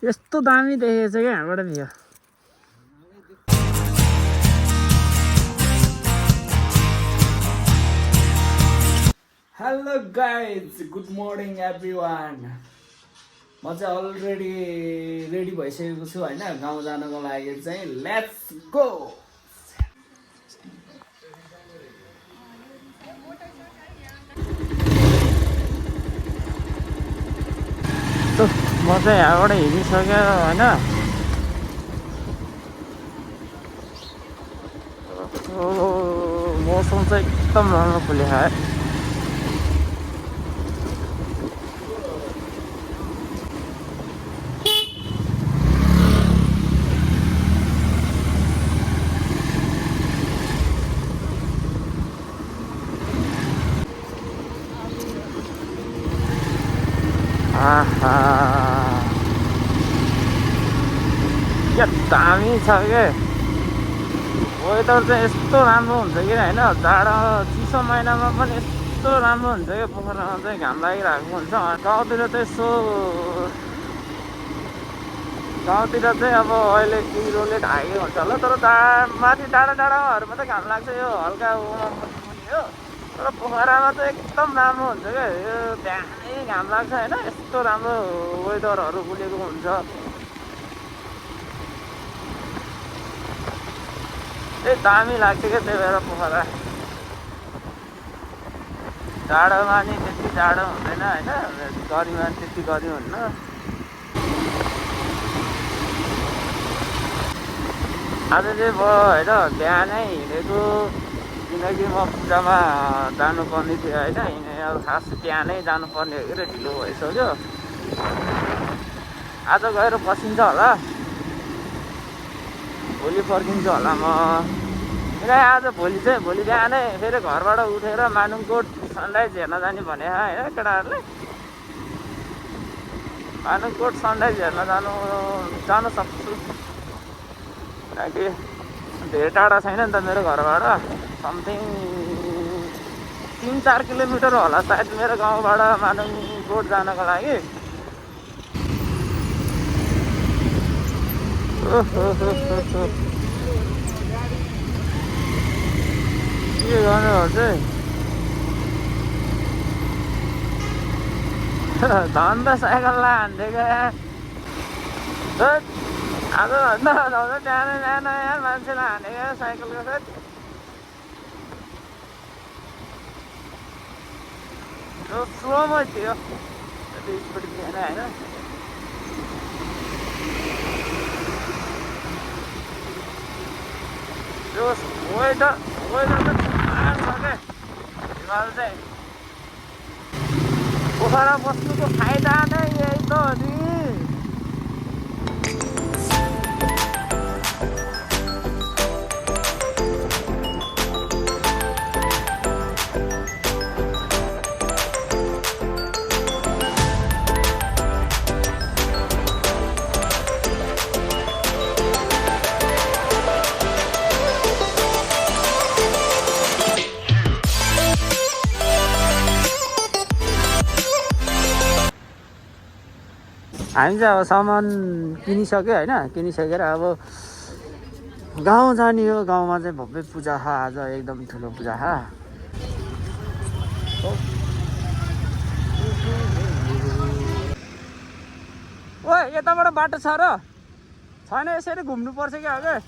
यस्तो दामी देखेको छ क्या यहाँबाट view. Hello guys, good morning everyone. म चाहिँ अलरेडी रेडी भइसकेको छु होइन गाउँ जानको लागि चाहिँ। Let's go. म चाहिँ यहाँबाट हिँडिसक्यो होइन। मौसम चाहिँ एकदम राम्रो खुलेको है। क्या दामी छ के वेदर चाहिँ यस्तो राम्रो हुन्छ कि होइन। जाडो चिसो महिनामा पनि यस्तो राम्रो हुन्छ कि पोखरामा चाहिँ घाम लागिरहेको हुन्छ। गाउँतिर चाहिँ अब अहिले किरोले ढाकेको हुन्छ होला, तर माथि डाँडामा चाहिँ घाम लाग्छ यो हल्का मुनि हो। तर पोखरामा चाहिँ एकदम राम्रो हुन्छ क्या। यो बिहानै घाम लाग्छ होइन। यस्तो राम्रो वेदरहरू बुलेको हुन्छ। त्यही दामी लाग्छ क्या। त्यही भएर पोखरा जाडोमा नि त्यति जाडो हुँदैन होइन, गर्मीमा नि त्यति गर्मी हुन्न। आज चाहिँ म होइन बिहानै हिँडेको, किनकि म पूजामा जानुपर्ने थियो होइन। अब खास बिहानै जानुपर्ने हो कि ढिलो भइसक्यो। आज गएर बसिन्छ होला, भोलि फर्किन्छु होला म। किन आज भोलि बिहानै फेरि घरबाट उठेर मानुङकोट सनराइज हेर्न जाने भने होइन केटाहरूले। मानुङकोट सनराइज हेर्न जान सक्छु, किनकि धेरै टाढा छैन नि त मेरो घरबाट। समथिङ 3-4 किलोमिटर होला सायद मेरो गाउँबाट मानुङकोट जानको लागि। के गर्नु हो चाहिँ धन त साइकललाई हानिदिएको आज भन्दा बिहान यहाँ मान्छेलाई हानेको साइकलको साथ। स्लोमै थियो, त्यति स्पिड थिएन होइन। त्यो वेदर चाहिँ छ क्या हिमाल चाहिँ। पोखरा बस्नुको फाइदा नै यही त हो नि। हामी चाहिँ अब सामान किनिसक्यो होइन। किनिसकेर अब गाउँ जाने हो। गाउँमा चाहिँ भव्य पूजा छ आज, एकदम ठुलो पूजा छ। ओ यताबाट बाटो छ र छैन? यसरी घुम्नुपर्छ क्या अझै।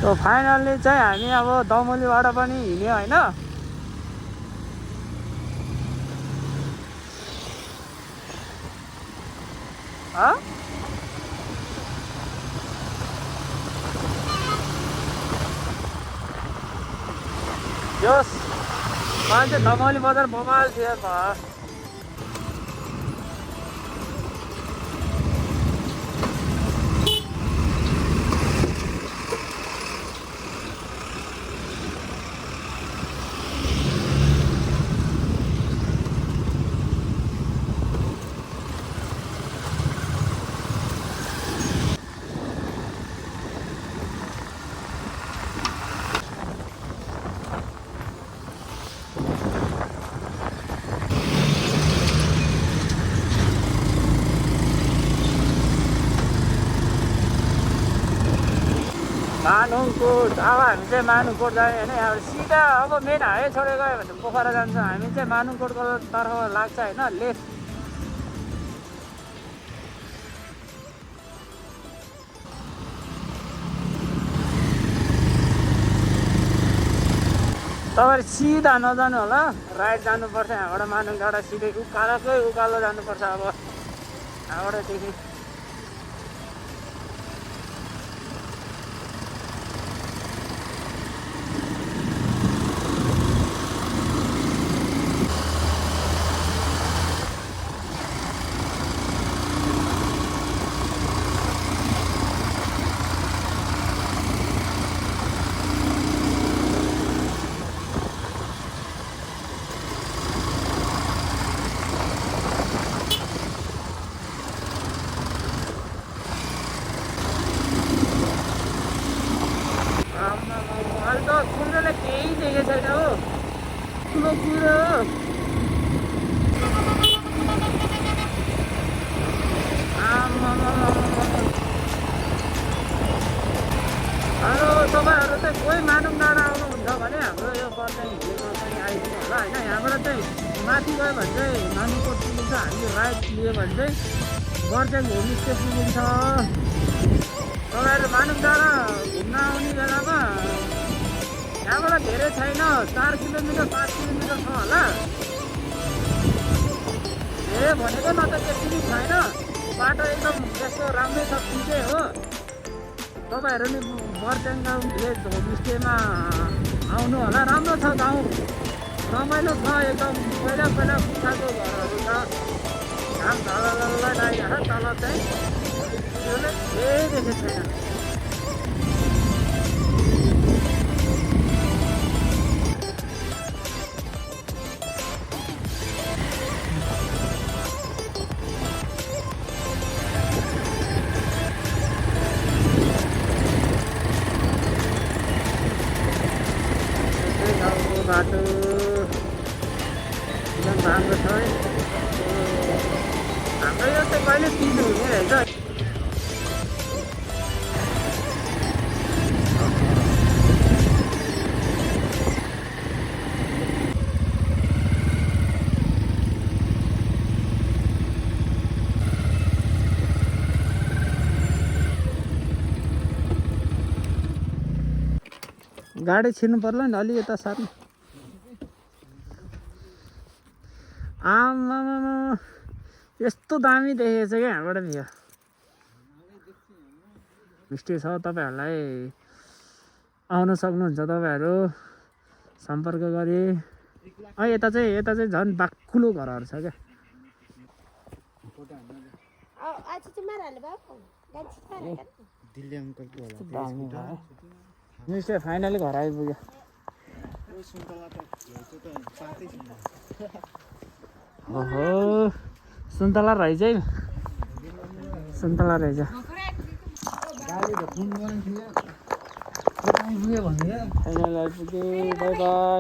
सो फाइनल्ली चाहिँ हामी अब दमोलीबाट पनि हिँड्यो होइन। यस मान्छे दमोली बजार बबाल थियो त। मानुङकोट अब हामी चाहिँ मानुङकोट जाने होइन अब सिधा अब मेन हाइवे छोडेर गयो भने पोखरा जान्छ हामी चाहिँ मानुङकोटको तर्फ लाग्छ होइन लेफ्ट तपाईँ सिधा नजानु होला राइट जानुपर्छ यहाँबाट मानुङबाट सिधै उकालोकै उकालो जानुपर्छ अब यहाँबाटदेखि अहिले त कुहिरोले केही देखेको छैन हो ठुलो कुहिरो हो हेलो तपाईँहरू चाहिँ कोही मानुङ डाँडा आउनुहुन्छ भने हाम्रो यो बर्देन हिलमा पनि आइदिनु होला होइन यहाँबाट चाहिँ माथि गयो भने चाहिँ मानुङकोट पुगिन्छ हामीले राइट लियो भने चाहिँ बर्देन होमस्टे पुगिन्छ तपाईँहरू मानुङ डाँडा घुम्न आउने बेलामा यहाँबाट धेरै छैन 4 किलोमिटर 5 किलोमिटर छ होला धेरै भनेको न त त्यति नै छैन बाटो एकदम यस्तो राम्रै छ ठिकै हो तपाईँहरू नि बर्देन गाउँ भिलेज होमस्टेमा आउनु होला राम्रो छ गाउँ रमाइलो छ एकदम पहिला पहिला पुच्छाको घरहरू छ घाम झलल्ल लागिरहेको तल चाहिँ केही देखेको छैन बाटो एकदम राम्रो छ है हाम्रो यो चाहिँ कहिले चिज हुने रहेछ गाडी छिर्नु पर्ला नि अलि यता सार्नु आमा यस्तो दामी देखेको छ क्या यहाँबाट भ्यू होमस्टे छ तपाईँहरूलाई आउन सक्नुहुन्छ तपाईँहरू सम्पर्क गरे यता चाहिँ झन् बाक्कुलो घरहरू छ क्या होमस्टे फाइनली घर आइपुग्यो ओहो सुन्तला रहेछ है सुन्तला रहेछ फाइनल आइपुग्यो बाई बाई